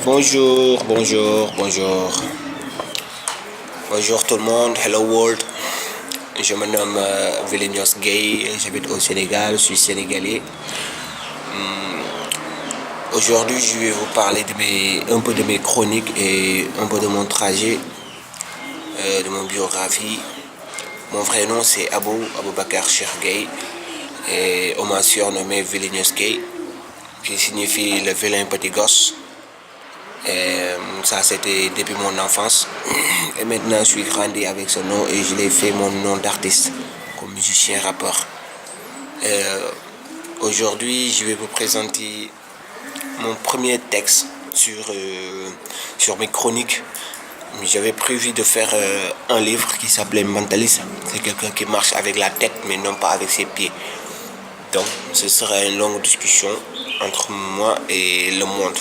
Bonjour, bonjour, bonjour. Bonjour tout le monde, hello world. Je me nomme Vilenius Gay, j'habite au Sénégal, je suis sénégalais. Aujourd'hui, je vais vous parler un peu de mes chroniques et un peu de mon trajet, de mon biographie. Mon vrai nom c'est Aboubakar Cheikh Gay et on m'a surnommé Vilenius Gay, qui signifie le vilain petit gosse. Et ça c'était depuis mon enfance. Et maintenant je suis grandi avec ce nom et je l'ai fait mon nom d'artiste comme musicien rappeur. Aujourd'hui je vais vous présenter mon premier texte sur mes chroniques. J'avais prévu de faire un livre qui s'appelait Mentaliste. C'est quelqu'un qui marche avec la tête mais non pas avec ses pieds. Donc ce sera une longue discussion entre moi et le monde.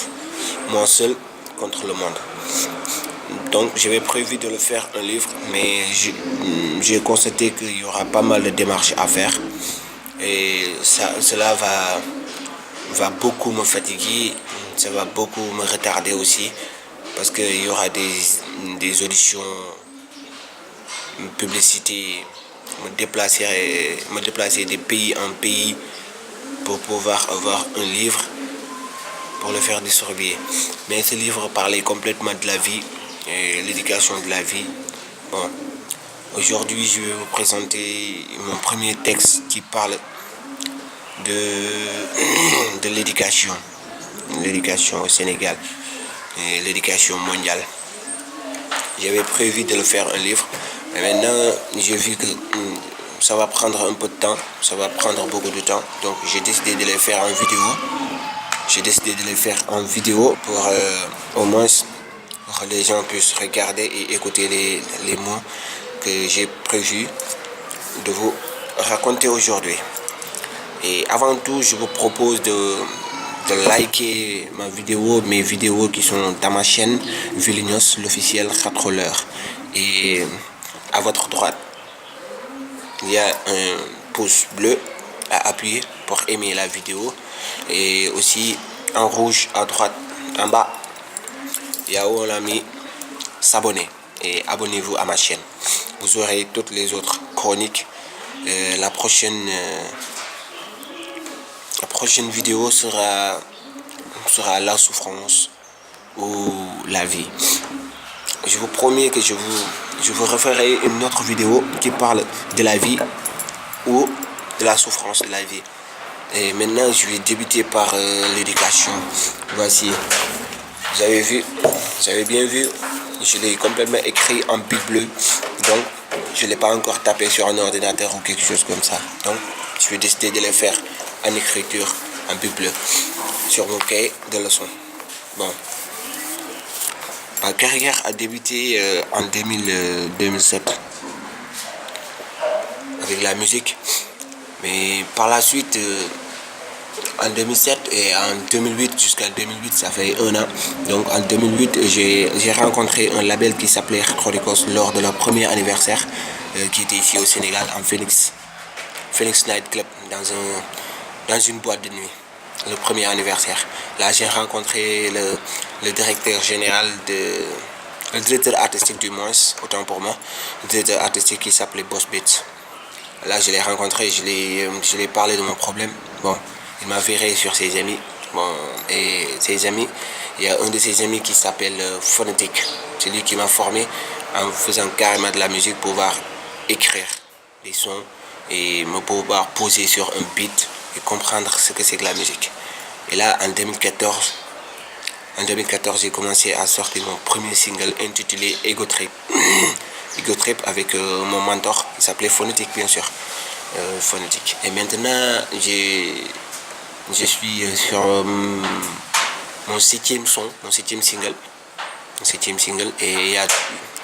Moi seul contre le monde. Donc j'avais prévu de le faire un livre, mais j'ai constaté qu'il y aura pas mal de démarches à faire. Et cela va beaucoup me fatiguer, ça va beaucoup me retarder aussi, parce qu'il y aura des auditions, publicité, me déplacer de pays en pays pour pouvoir avoir un livre pour le faire distribuer. Mais ce livre parlait complètement de la vie et l'éducation de la vie. Bon, aujourd'hui je vais vous présenter mon premier texte qui parle de l'éducation au Sénégal et l'éducation mondiale. J'avais prévu de le faire un livre, mais maintenant j'ai vu que ça va prendre un peu de temps, ça va prendre beaucoup de temps, donc j'ai décidé de le faire en vidéo. J'ai décidé de le faire en vidéo pour au moins que les gens puissent regarder et écouter les mots que j'ai prévu de vous raconter aujourd'hui. Et avant tout, je vous propose de liker mes vidéos qui sont dans ma chaîne Vilenius, l'officiel Contrôleur. Et à votre droite, il y a un pouce bleu à appuyer pour aimer la vidéo. Et aussi en rouge à droite, en bas, il y a où on a mis s'abonner. Et abonnez-vous à ma chaîne. Vous aurez toutes les autres chroniques. La prochaine vidéo sera la souffrance ou la vie. Je vous promets que je vous referai une autre vidéo qui parle de la vie ou de la souffrance de la vie. Et maintenant, je vais débuter par l'éducation. Voici, vous avez bien vu, je l'ai complètement écrit en bic bleu. Donc, je ne l'ai pas encore tapé sur un ordinateur ou quelque chose comme ça. Donc, je vais décider de le faire en écriture en bic bleu sur mon cahier de leçons. Bon, ma carrière a débuté en 2007 avec la musique. Mais par la suite, en 2007 et en 2008, jusqu'à 2008, ça fait un an. Donc en 2008, j'ai rencontré un label qui s'appelait Records lors de leur premier anniversaire, qui était ici au Sénégal, en Phoenix Night Club, dans une boîte de nuit. Le premier anniversaire. Là, j'ai rencontré le directeur général le directeur artistique du moins, autant pour moi, le directeur artistique qui s'appelait Boss Beats. Là, je l'ai rencontré, je l'ai parlé de mon problème. Bon, il m'a viré sur ses amis. Bon, et ses amis, il y a un de ses amis qui s'appelle Phonetic. C'est lui qui m'a formé en faisant carrément de la musique pour pouvoir écrire des sons et me pouvoir poser sur un beat et comprendre ce que c'est que la musique. Et là, en 2014, j'ai commencé à sortir mon premier single intitulé Ego Trip. Ego Trip avec mon mentor qui s'appelait Phonetic, bien sûr. Phonetic. Et maintenant, je suis sur mon septième single. Et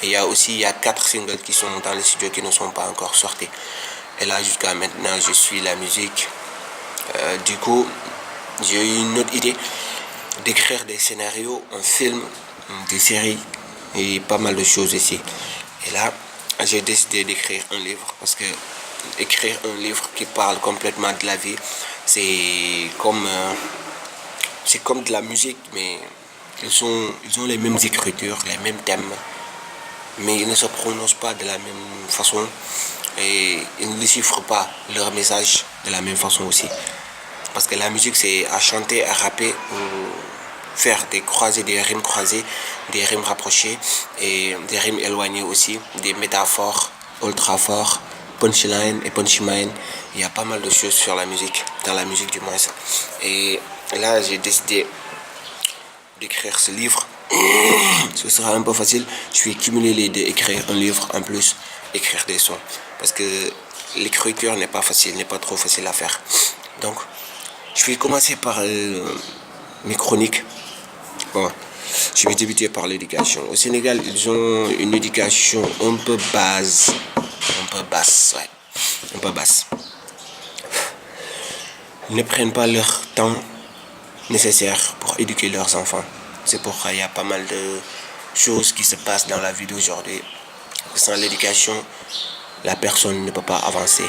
il y a 4 singles qui sont dans les studios qui ne sont pas encore sortis. Et là, jusqu'à maintenant, je suis la musique. Du coup, j'ai eu une autre idée d'écrire des scénarios, un film, des séries et pas mal de choses ici. Et là, j'ai décidé d'écrire un livre parce que écrire un livre qui parle complètement de la vie, c'est comme de la musique, mais ils ont les mêmes écritures, les mêmes thèmes, mais ils ne se prononcent pas de la même façon et ils ne déchiffrent pas leur message de la même façon aussi. Parce que la musique, c'est à chanter, à rapper, ou faire des croisés, des rimes croisées, des rimes rapprochées et des rimes éloignées aussi, des métaphores ultra forts, punchline et punchline. Il y a pas mal de choses sur la musique, dans la musique du moins. Et là, j'ai décidé d'écrire ce livre. Ce sera un peu facile. Je vais cumuler les deux, écrire un livre en plus, écrire des sons. Parce que l'écriture n'est pas facile, n'est pas trop facile à faire. Donc, je vais commencer par mes chroniques. Bon, je vais débuter par l'éducation. Au Sénégal, ils ont une éducation un peu basse. Un peu basse, ouais. Un peu basse. Ils ne prennent pas leur temps nécessaire pour éduquer leurs enfants. C'est pourquoi il y a pas mal de choses qui se passent dans la vie d'aujourd'hui. Sans l'éducation, la personne ne peut pas avancer.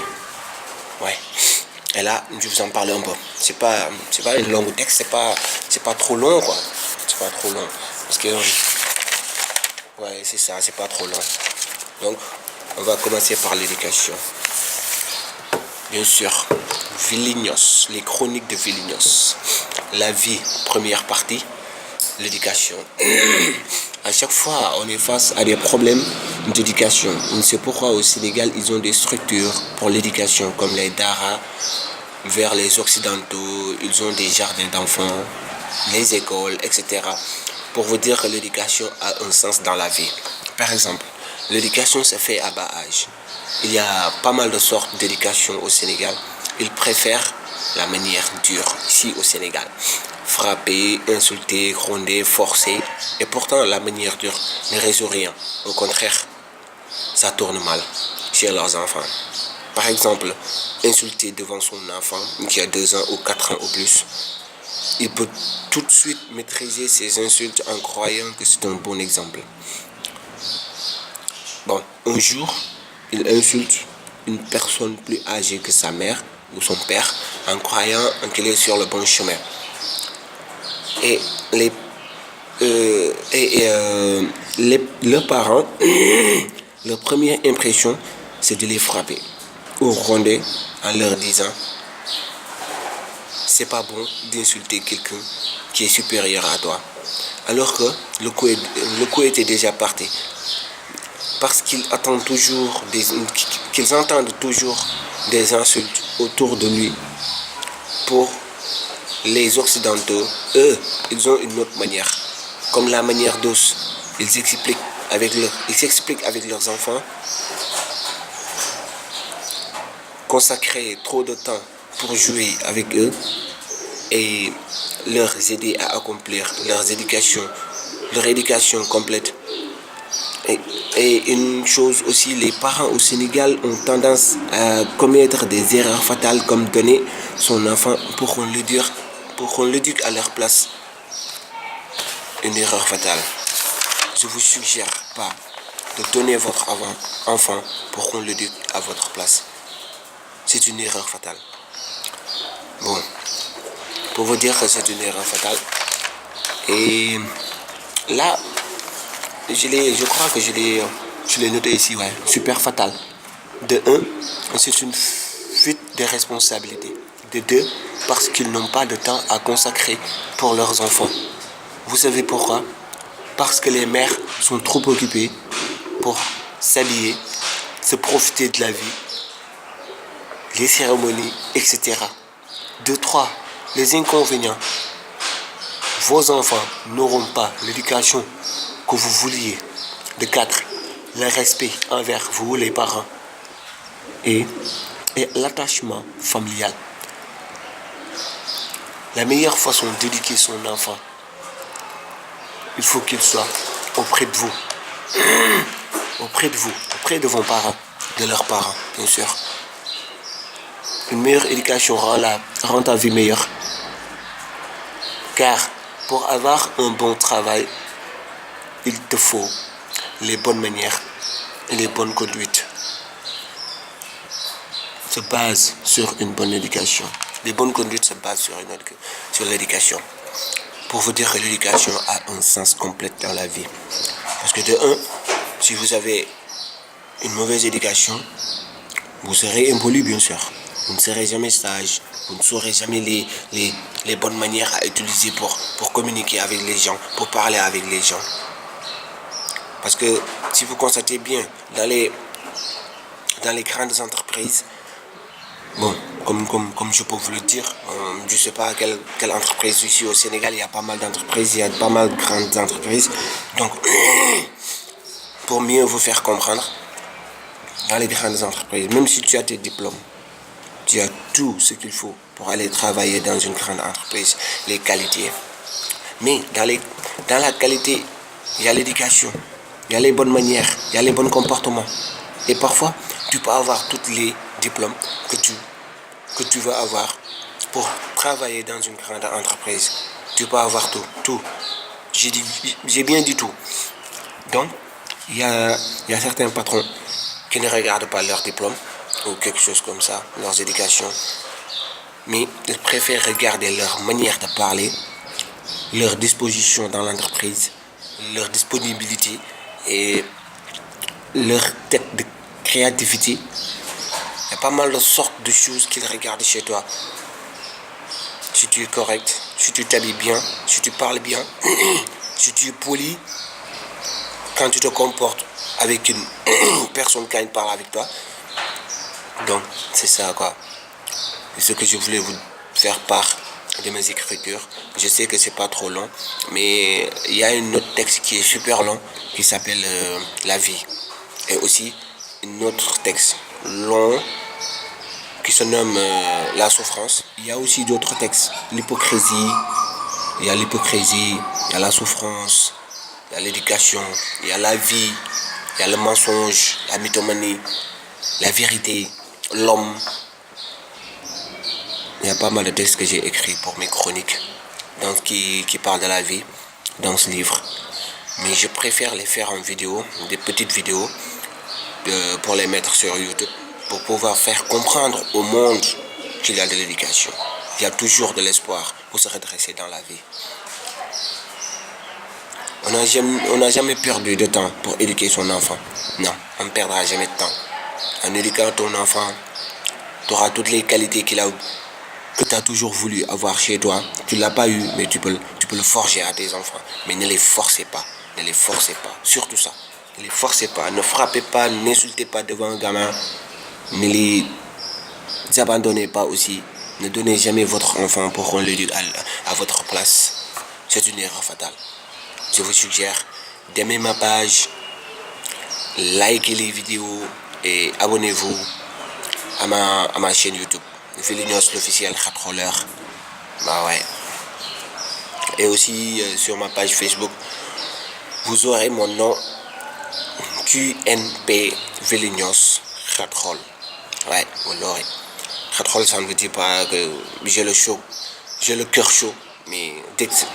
Ouais. Et là, je vous en parle un peu. C'est pas une longue texte, c'est pas trop long quoi. C'est pas trop long. Parce que ouais, c'est ça, c'est pas trop long. Donc, on va commencer par l'éducation. Bien sûr, Vilnius, les chroniques de Vilnius. La vie, première partie, l'éducation. À chaque fois, on est face à des problèmes d'éducation. On sait pourquoi au Sénégal, ils ont des structures pour l'éducation, comme les Dara. Vers les Occidentaux, ils ont des jardins d'enfants, les écoles, etc. Pour vous dire que l'éducation a un sens dans la vie. Par exemple, l'éducation se fait à bas âge. Il y a pas mal de sortes d'éducation au Sénégal. Ils préfèrent la manière dure ici au Sénégal. Frapper, insulter, gronder, forcer. Et pourtant, la manière dure ne résout rien. Au contraire, ça tourne mal chez leurs enfants. Par exemple, insulter devant son enfant qui a 2 ans ou 4 ans ou plus. Il peut tout de suite maîtriser ses insultes en croyant que c'est un bon exemple. Bon, un jour, il insulte une personne plus âgée que sa mère ou son père en croyant qu'il est sur le bon chemin. Et leurs parents, leur première impression, c'est de les frapper ou gronder en leur disant c'est pas bon d'insulter quelqu'un qui est supérieur à toi. Alors que le coup était déjà parti. Parce qu'ils entendent toujours des insultes autour de lui. Pour les Occidentaux, eux, ils ont une autre manière. Comme la manière d'os, ils s'expliquent avec leurs enfants. Consacrer trop de temps pour jouer avec eux et leur aider à accomplir leur éducation complète. Et une chose aussi, les parents au Sénégal ont tendance à commettre des erreurs fatales comme donner son enfant pour qu'on l'éduque à leur place. Une erreur fatale. Je vous suggère pas de donner votre enfant pour qu'on l'éduque à votre place. C'est une erreur fatale. Bon, pour vous dire que c'est une erreur fatale. Et là, je crois que je l'ai noté ici, ouais. Super fatal. De 1, c'est une fuite de responsabilité. De 2, parce qu'ils n'ont pas de temps à consacrer pour leurs enfants. Vous savez pourquoi? Parce que les mères sont trop occupées pour s'habiller, se profiter de la vie, les cérémonies, etc. De 3, les inconvénients. Vos enfants n'auront pas l'éducation que vous vouliez. De 4, le respect envers vous, les parents. Et l'attachement familial. La meilleure façon d'éduquer son enfant, il faut qu'il soit auprès de vous. Auprès de vos parents, de leurs parents, bien sûr. Une meilleure éducation rend ta vie meilleure. Car pour avoir un bon travail, il te faut les bonnes manières et les bonnes conduites. Se base sur une bonne éducation. Les bonnes conduites se basent sur l'éducation. pour vous dire que l'éducation a un sens complet dans la vie. Parce que de un, si vous avez une mauvaise éducation, vous serez impoli bien sûr. Vous ne serez jamais sage. Vous ne saurez jamais les bonnes manières à utiliser pour communiquer avec les gens, pour parler avec les gens. Parce que si vous constatez bien, dans les grandes entreprises, bon, comme je peux vous le dire, je ne sais pas quelle entreprise ici au Sénégal, il y a pas mal d'entreprises, il y a pas mal de grandes entreprises. Donc, pour mieux vous faire comprendre, dans les grandes entreprises, même si tu as tes diplômes, tu as tout ce qu'il faut pour aller travailler dans une grande entreprise, les qualités. Mais dans la qualité, il y a l'éducation, il y a les bonnes manières, il y a les bons comportements. Et parfois, tu peux avoir tous les diplômes que tu veux avoir pour travailler dans une grande entreprise. Tu peux avoir tout. J'ai bien dit tout. Donc, il y a certains patrons qui ne regardent pas leur diplôme ou quelque chose comme ça, leurs éducations, mais ils préfèrent regarder leur manière de parler, leur disposition dans l'entreprise, leur disponibilité et leur tête de créativité. Il y a pas mal de sortes de choses qu'ils regardent chez toi. Si tu es correct, si tu t'habilles bien, si tu parles bien, si tu es poli, quand tu te comportes avec une personne qui parle avec toi. Donc, c'est ça quoi. C'est ce que je voulais vous faire part de mes écritures. Je sais que c'est pas trop long, mais il y a un autre texte qui est super long qui s'appelle La vie. Et aussi un autre texte long qui se nomme La souffrance. Il y a aussi d'autres textes. L'hypocrisie, il y a la souffrance, il y a l'éducation, il y a la vie, il y a le mensonge, la mythomanie, la vérité, l'homme. Il y a pas mal de textes que j'ai écrits pour mes chroniques donc qui parlent de la vie dans ce livre. Mais je préfère les faire en vidéo, des petites vidéos pour les mettre sur YouTube pour pouvoir faire comprendre au monde qu'il y a de l'éducation. Il y a toujours de l'espoir pour se redresser dans la vie. On n'a jamais perdu de temps pour éduquer son enfant. Non, on ne perdra jamais de temps. En éduquant ton enfant, tu auras toutes les qualités que tu as toujours voulu avoir chez toi. Tu ne l'as pas eu, mais tu peux le forger à tes enfants. Mais ne les forcez pas. Ne les forcez pas. Surtout ça. Ne les forcez pas. Ne frappez pas, n'insultez pas devant un gamin. Ne les abandonnez pas aussi. Ne donnez jamais votre enfant pour qu'on l'éduque à votre place. C'est une erreur fatale. Je vous suggère d'aimer ma page, likez les vidéos et abonnez-vous à ma chaîne YouTube. Villignos l'officiel Khatroller. Bah ouais. Et aussi sur ma page Facebook, vous aurez mon nom QNP Villignos Khatrol. Ouais, vous l'aurez. Khatrol, ça ne veut dire pas que j'ai le cœur chaud. Mais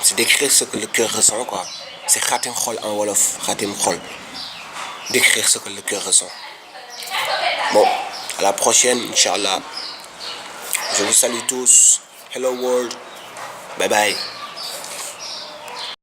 c'est d'écrire ce que le cœur ressent quoi. C'est Khatim Khol en Wolof, Khatim Khol. D'écrire ce que le cœur ressent. Bon, à la prochaine, Inch'Allah. Je vous salue tous. Hello world. Bye bye.